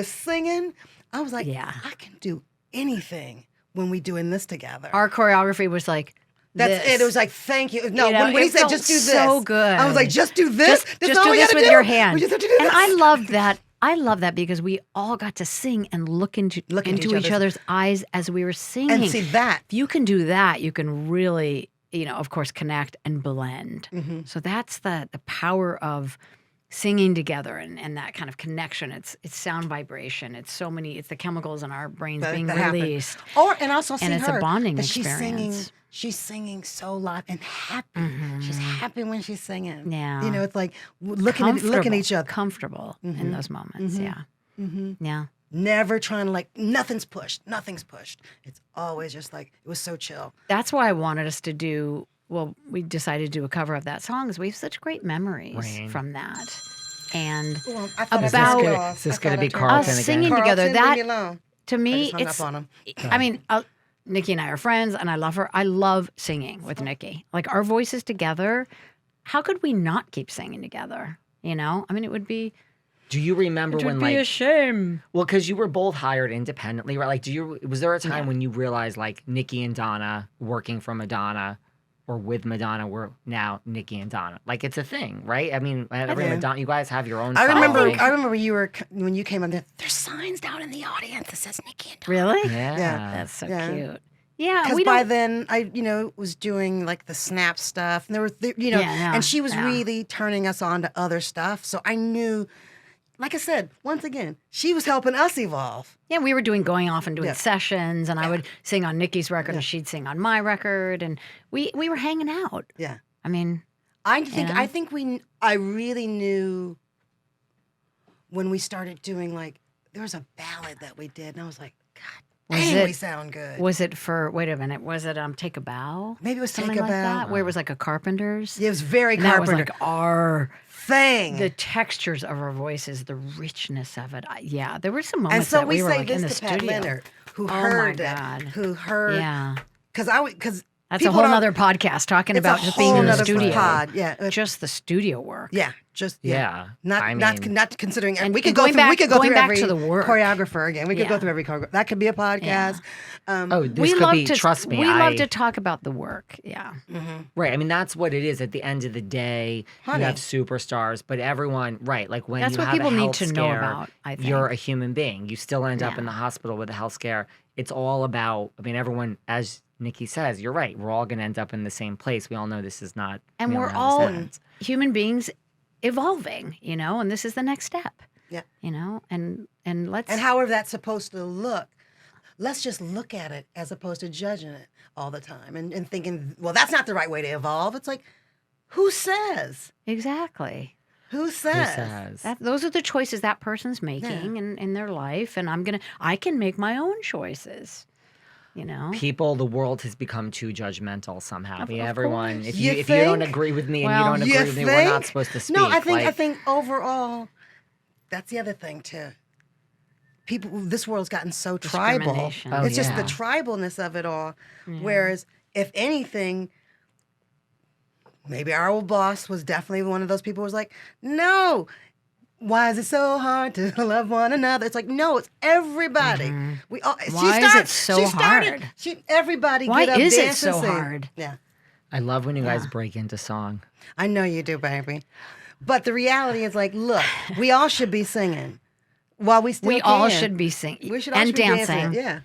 singing, I was like, Yeah. I can do anything when we doing this together. Our choreography was like, That's this. it. It was like, thank you. No, You know, when he it said, felt just do this. so good. I was like, just do this? Just all do we this gotta with do? your hand. We just have to do and this. I love that. I love that because we all got to sing and look into each other's eyes as we were singing. And see that. If you can do that, you can really, of course, connect and blend. Mm-hmm. So that's the power of singing together and that kind of connection. It's sound vibration. It's the chemicals in our brains being released. And also see and it's her, a bonding that experience. She's singing so live and happy. Mm-hmm. She's happy when she's singing. Yeah. It's like looking at each other. Comfortable in those moments. Mm-hmm. Yeah. Mm-hmm. Yeah. Never trying to nothing's pushed. Nothing's pushed. It's always just like, it was so chill. That's why I wanted us to do, we decided to do a cover of that song because we have such great memories from that. And about is this going to be us Carlton singing again? together, Carlton, that leave me alone. to me, I just hung it's, up on him. I mean, Niki and I are friends and I love her. I love singing with Niki. Like our voices together, how could we not keep singing together? I mean, it would be... Do you remember when a shame. Well, because you were both hired independently, right? Like, was there a time when you realized like Niki and Donna working for Madonna or with Madonna were now Niki and Donna? Like, it's a thing, right? I mean, Madonna, you guys have your own. I remember following. when you came on there. There's signs down in the audience that says Niki and Donna. Really? Yeah. That's so Yeah. cute. Yeah, Because by then I, was doing like the Snap stuff, and there were, and she was really turning us on to other stuff. So I knew, like I said, once again, she was helping us evolve. Yeah, we were going off and doing sessions, and I would sing on Nikki's record, and she'd sing on my record, and we were hanging out. Yeah, I mean, I really knew when we started doing there was a ballad that we did, and I was like, God. We sound good. Was it for, wait a minute, was it Take a Bow? Maybe it was something Take a like Bow. that, where it was like a Carpenter's? It was very and Carpenter. That was like our thing. The textures of our voices, the richness of it. There were some moments that we were like in the studio. And so we say this to Pat Leonard, who heard Yeah. Because that's a whole other podcast talking about just being in the studio. Just the studio work. Yeah. Not considering. And we could go through. Back, we could go through back every to the work. choreographer again. We could go through every choreographer. That could be a podcast. This could be. Trust me. We love to talk about the work. Yeah. Mm-hmm. Right. I mean, that's what it is. At the end of the day, you have superstars, but everyone. Right. Like when that's you what have people a need health to scare, know about. I think you're a human being. You still end up in the hospital with a health scare. It's all about. I mean, everyone as. Niki says, you're right. We're all going to end up in the same place. We all know this is not. And we're all human beings evolving, and this is the next step. Yeah. And let's. And however that's supposed to look, let's just look at it as opposed to judging it all the time and thinking, well, that's not the right way to evolve. It's like, who says? Exactly. Who says? Those are the choices that person's making in their life. And I can make my own choices. The world has become too judgmental somehow. Everyone, course. if you don't agree with me and you don't agree with me, we're not supposed to speak. No, I think overall, that's the other thing too. This world's gotten so tribal. It's just the tribalness of it all. Yeah. Whereas, if anything, maybe our old boss was definitely one of those people who was like, no. Why is it so hard to love one another? It's like, no, it's everybody. Mm-hmm. Why is it so hard? Everybody Why get up, is it dance, so and sing. hard? Yeah. I love when you guys break into song. I know you do, baby. But the reality is look, we all should be singing while we still can. All should be singing we should all and be dancing. Yeah.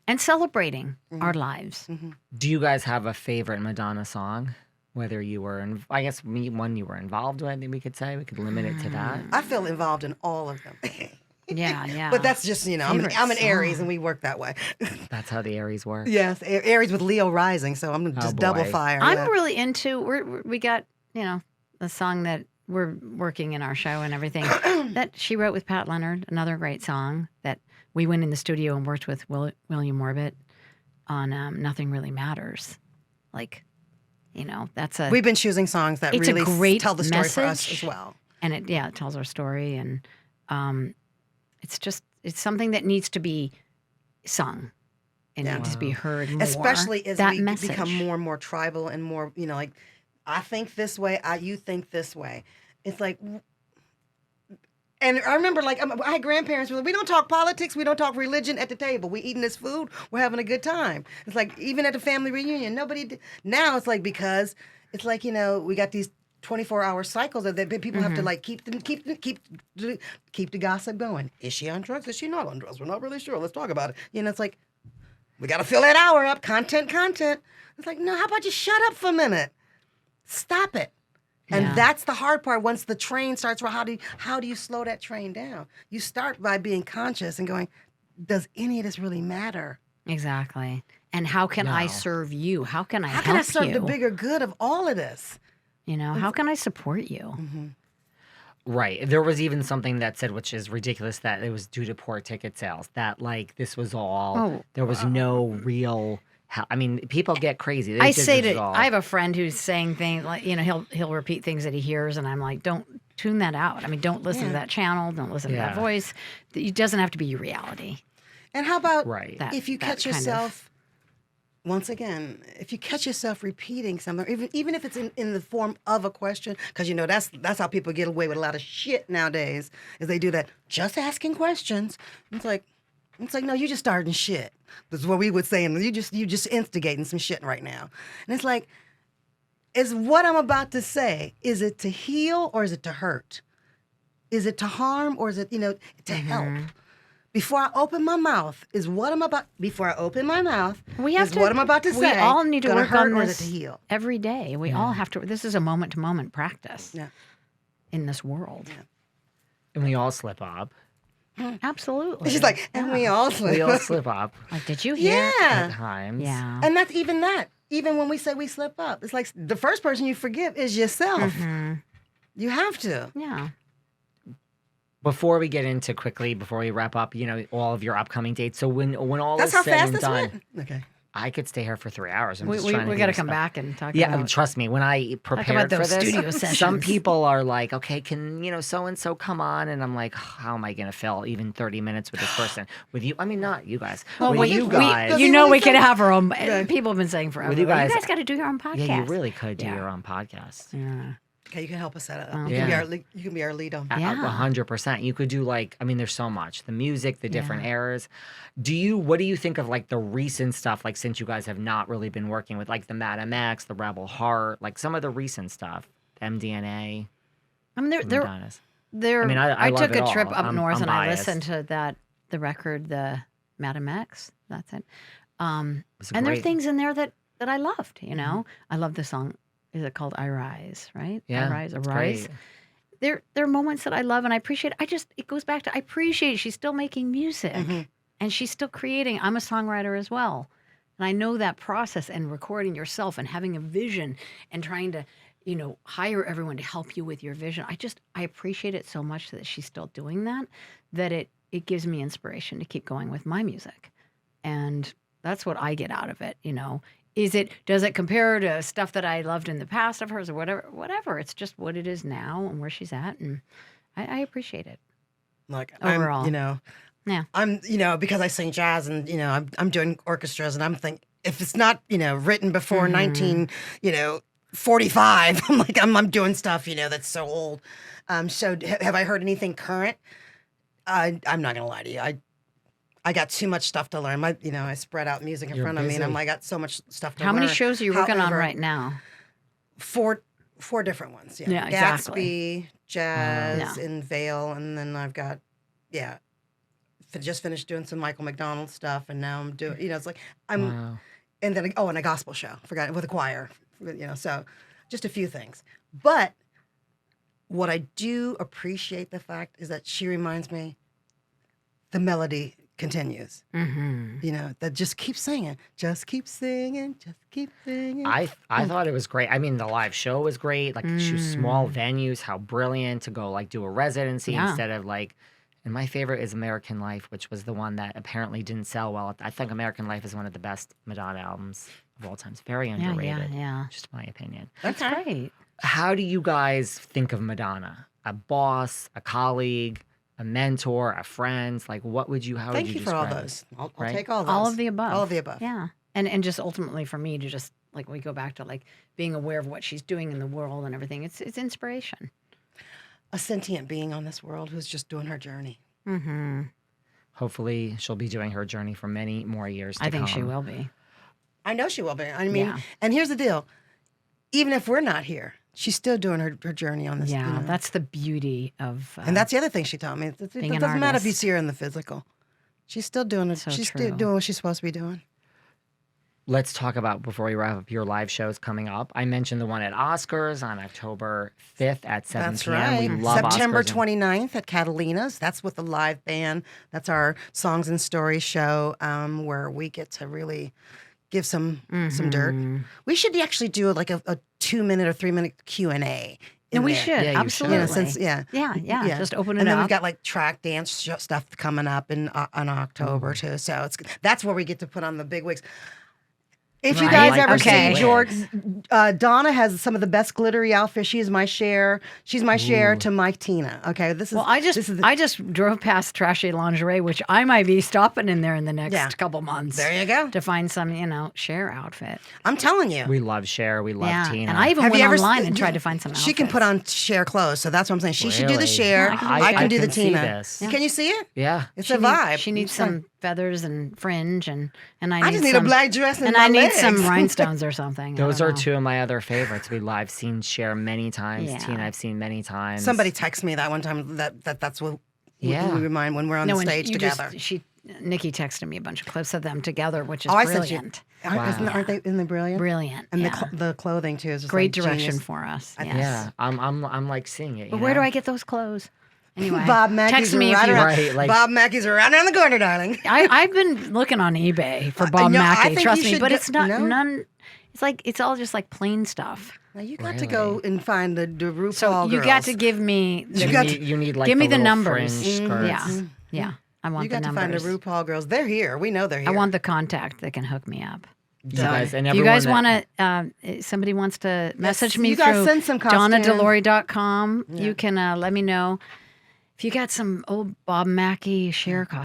And celebrating our lives. Mm-hmm. Do you guys have a favorite Madonna song? Whether you were, I guess, one you were involved with, we could say. We could limit it to that. I feel involved in all of them. Yeah. But that's just, I'm an Aries, and we work that way. That's how the Aries work. Yes, Aries with Leo rising, so I'm just double fire. I'm really into, we got, the song that we're working in our show and everything that she wrote with Pat Leonard, another great song that we went in the studio and worked with William Orbit on Nothing Really Matters. That's we've been choosing songs that really a great tell the story message, for us as well. And it tells our story, and it's something that needs to be sung and needs to be heard more. Especially as we message. Become more and more tribal and more, I think this way, you think this way. It's like And I remember, like, I had grandparents who were like, we don't talk politics, we don't talk religion at the table. We eating this food, we're having a good time. It's like, even at a family reunion, now it's like, because it's like, we got these 24-hour cycles that people have to, like, keep the gossip going. Is she on drugs? Is she not on drugs? We're not really sure. Let's talk about it. It's like, we got to fill that hour up. Content. It's like, no, how about you shut up for a minute? Stop it. And that's the hard part. Once the train starts, how do you slow that train down? You start by being conscious and going, does any of this really matter? Exactly. And how can I serve you? How can I help you? How can I serve the bigger good of all of this? How can I support you? Mm-hmm. Right. There was even something that said, which is ridiculous, that it was due to poor ticket sales. That, like, this was all, there was no real... I mean, people get crazy. I have a friend who's saying things like, he'll repeat things that he hears, and I'm like, don't tune that out. I mean, don't listen to that channel. Don't listen to that voice. It doesn't have to be your reality. And how about if you catch yourself, once again, if you catch yourself repeating something, even if it's in the form of a question, because that's how people get away with a lot of shit nowadays, is they do that, just asking questions. It's like, no, you just starting shit. That's what we would say. And you just instigating some shit right now. And it's like, is what I'm about to say, is it to heal or is it to hurt? Is it to harm or is it, to help? Before I open my mouth, what I'm about to say. We all need to work on this to heal? every day. We all have to. This is a moment-to-moment practice in this world. Yeah. And we all slip up. Absolutely. She's like, and we all slip up. Like, did you hear? At times. Yeah. And that's even that. Even when we say we slip up, it's like the first person you forgive is yourself. Mm-hmm. You have to. Yeah. Before we wrap up, all of your upcoming dates. So when all is said and done, okay. I could stay here for 3 hours. We got to come back and talk about. Yeah, trust me. When I prepared for this, studio sessions. Some people are like, "Okay, can so and so come on?" And I'm like, "How am I going to fill even 30 minutes with this person?" With you, I mean, not you guys. Well, with you guys, we could have our own. People have been saying forever. With you guys got to do your own podcast. Yeah, you really could do your own podcast. Yeah. Okay, you can help us set it up. You can be our lead on. 100%. You could do there's so much. The music, the different eras. What do you think of the recent stuff, since you guys have not really been working with the Madam X, the Rebel Heart, some of the recent stuff, MDNA? I mean, I took a trip up north and I listened to the record, the Madam X. That's it. And there are things in there that I loved, I love the song. Is it called I Rise, right? Yeah, I Rise. There are moments that I love and I appreciate. It goes back to I appreciate she's still making music and she's still creating. I'm a songwriter as well. And I know that process and recording yourself and having a vision and trying to, hire everyone to help you with your vision. I appreciate it so much that she's still doing that it gives me inspiration to keep going with my music. And that's what I get out of it, Does it compare to stuff that I loved in the past of hers or whatever? It's just what it is now and where she's at. And I appreciate it. Overall. I'm, because I sing jazz and, I'm doing orchestras and I'm thinking, if it's not, written before 1945, I'm doing stuff, that's so old. So have I heard anything current? I'm not going to lie to you. I got too much stuff to learn. I spread out music in front of me, and I got so much stuff to learn. How many shows are you working on right now? 4 different ones. Yeah, exactly. Gatsby, jazz, in Vale, and then I've got, just finished doing some Michael McDonald stuff, and now I'm doing, it's like and then and a gospel show. Forgot with a choir, so just a few things. But what I do appreciate the fact is that she reminds me, the melody continues. That just keep singing. Just keep singing. Just keep singing. I thought it was great. I mean, the live show was great. Small venues, how brilliant to go do a residency instead of and my favorite is American Life, which was the one that apparently didn't sell well. I think American Life is one of the best Madonna albums of all time. It's very underrated. Yeah. Just my opinion. That's great. How do you guys think of Madonna? A boss, a colleague, a mentor, a friend? What would you, how would you describe Thank you for all those. I'll take all those. All of the above. All of the above. Yeah. And just ultimately for me to just, we go back to being aware of what she's doing in the world and everything. It's inspiration. a sentient being on this world who's just doing her journey. Mm-hmm. Hopefully, she'll be doing her journey for many more years to come. I think she will be. I know she will be. I mean, and here's the deal. Even if we're not here, she's still doing her journey on this. Yeah, that's the beauty of... and that's the other thing she taught me. It doesn't matter if you see her in the physical. She's still doing it. She's still doing what she's supposed to be doing. Let's talk about, before we wrap up, your live shows coming up. I mentioned the one at Oscars on October 5th at 7 That's p.m. right. We love September Oscars 29th at Catalina's. That's with the live band. That's our Songs and Stories show where we get to really give some dirt. We should actually do like a 2-minute or 3-minute Q&A. And we should, Yeah, you absolutely. should. Yeah. Just open it up. And then we've got like track dance stuff coming up in October too. So that's where we get to put on the big wigs. If you guys ever see George, Donna has some of the best glittery outfits. She is my share. She's my share to my Tina. Okay, this is. Well, I just drove past Trashy Lingerie, which I might be stopping in there in the next couple months. There you go. To find some, Cher outfit. I'm telling you, We love Cher. We love Tina. And I even went online and tried to find some outfits. She can put on Cher clothes, so that's what I'm saying. She should do the Cher. I can do the Tina. This. Can you see it? Yeah. It's a vibe. She needs some feathers and fringe, and I just need a black dress and I need legs. some rhinestones or something. Those are two of my other favorites. I've seen Cher many times. Yeah. Tina I've seen many times. Somebody texted me that one time that's what we remind when we're on the stage together. Nikki texted me a bunch of clips of them together, which is brilliant. brilliant. Aren't they brilliant? Brilliant. And the clothing too is just great like direction genius. for us. Yes. Yeah, I'm like seeing it. But where do I get those clothes? Anyway, Bob Mackey's text me if you Bob Mackey's around the corner, darling. I've been looking on eBay for Bob Mackey. Trust me, but it's not none. It's all just like plain stuff. Now you got to go and find the RuPaul So you girls. got to give me. You need like give me the little numbers. fringe skirts. Yeah. I want You the got to numbers. find the RuPaul girls. They're here. We know they're here. I want the contact that can hook me up. You guys, and Do you guys everyone want to? Somebody wants to message me you guys through send some costumes. DonnaDeLory.com. You can let me know if you got some old Bob Mackey Cher costumes.